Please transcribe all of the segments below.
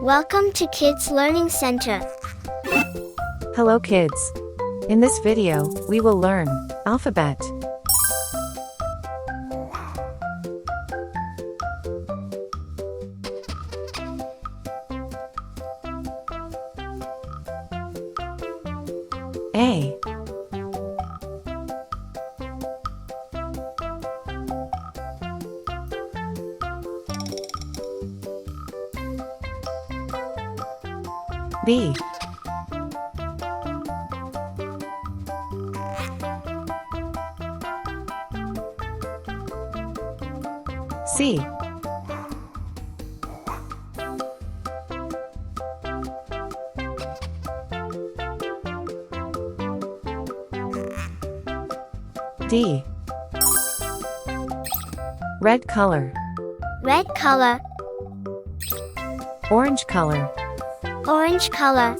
Welcome to Kids Learning Center. Hello kids. In this video, we will learn alphabet. A. B. C. D. Red color. Red color, Orange color. orange color,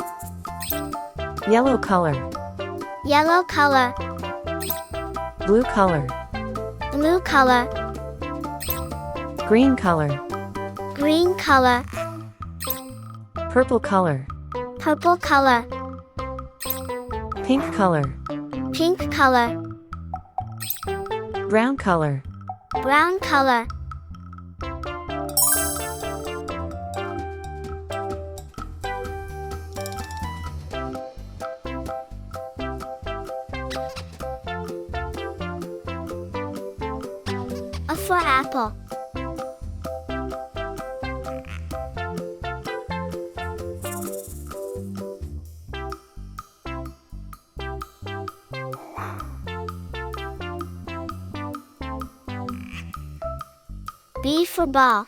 Yellow color. yellow color, Blue color. blue color, Green color. green color, Purple color. purple color, Pink color. pink color, Brown color. brown color. A for apple. B for ball.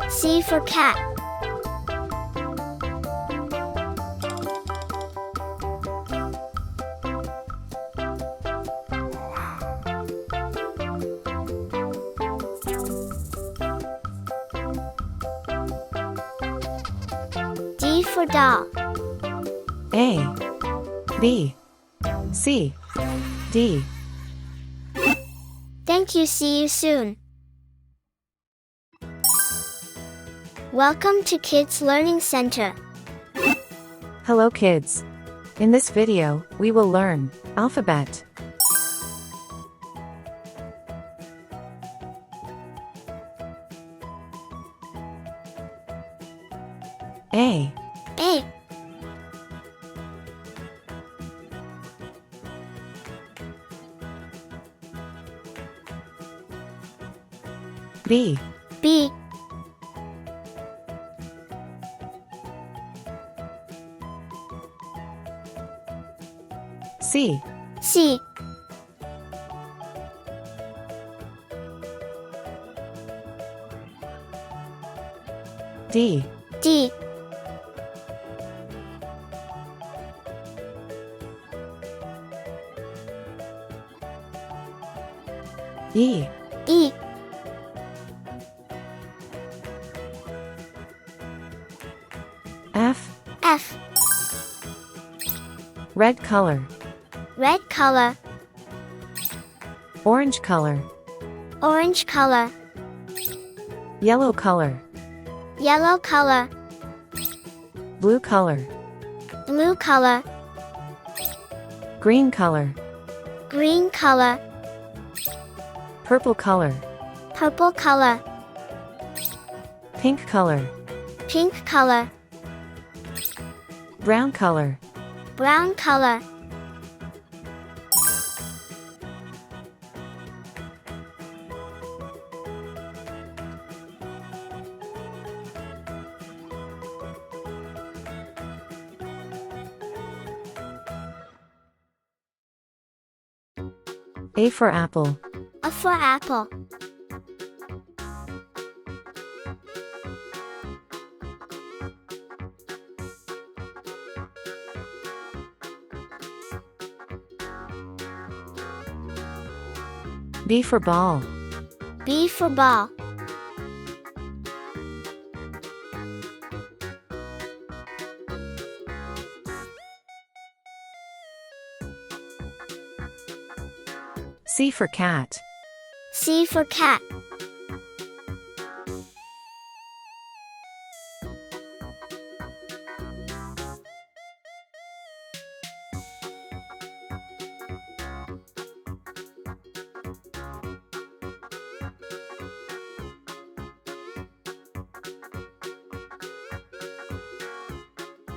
C for cat. D for doll. A. B. C. D. Thank you, see you soon. Welcome to Kids Learning Center. Hello kids. In this video, we will learn alphabet. A. A. B. B. C. C. D. D. E. E. F. F. Red color. Red color, Orange color. orange color, Yellow color. yellow color, Blue color. blue color, Green color. green color, Purple color. purple color, Pink color. pink color, Brown color. brown color. A for apple. A for apple. B for ball. B for ball. C for cat. C for cat.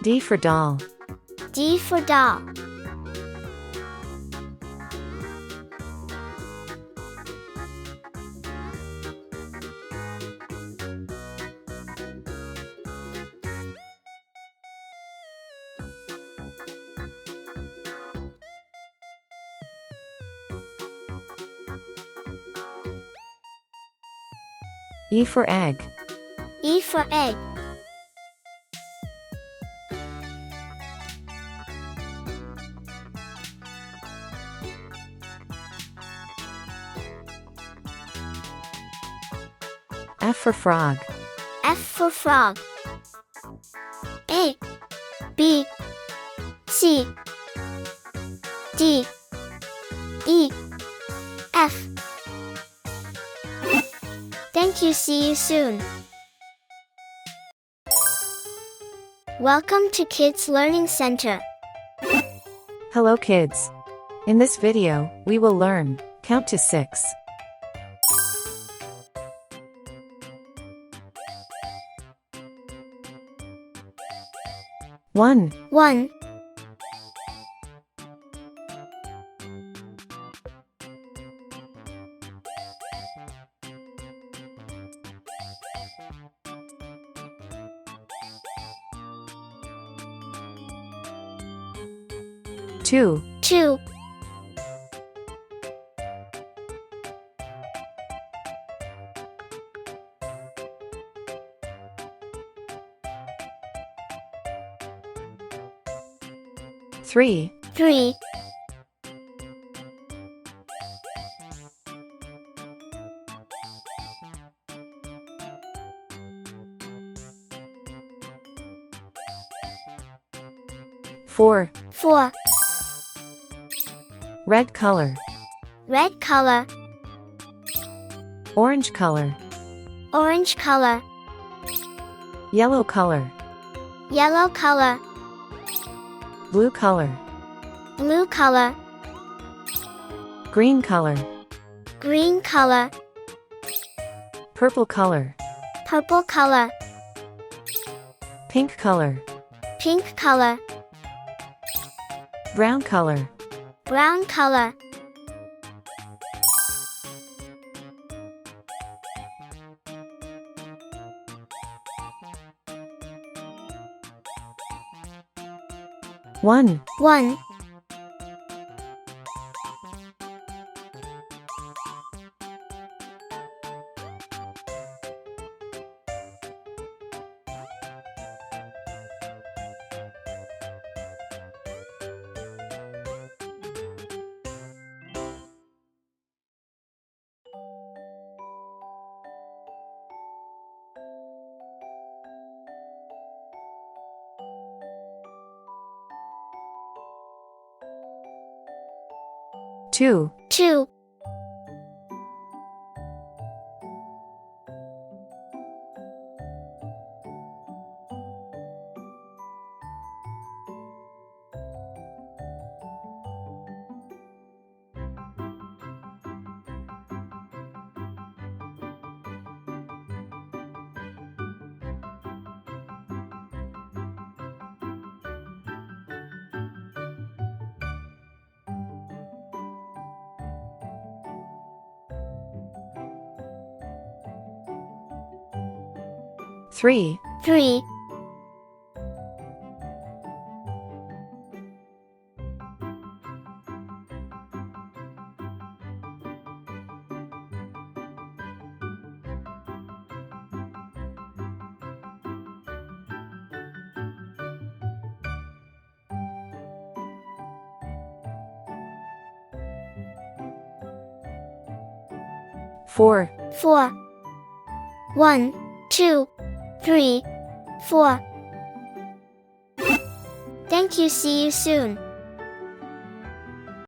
D for doll. D for doll. E for egg. E for egg. F for frog. F for frog. A, B, C, D, E, F. Thank you. See you soon. Welcome to Kids Learning Center. Hello kids. In this video, we will learn count to 6. One, 1, 2, 2, 3, 3, 4. 4. Red color. Red color. Orange color. Orange color. Yellow color. Yellow color. Blue color. Blue color. Green color. Green color. Purple color. Purple color. Pink color. Pink color. Brown color. Brown color. One, 1, 2, 2, 3, 3, 4, 4. 1, 2, 3, 4. Thank you. See you soon.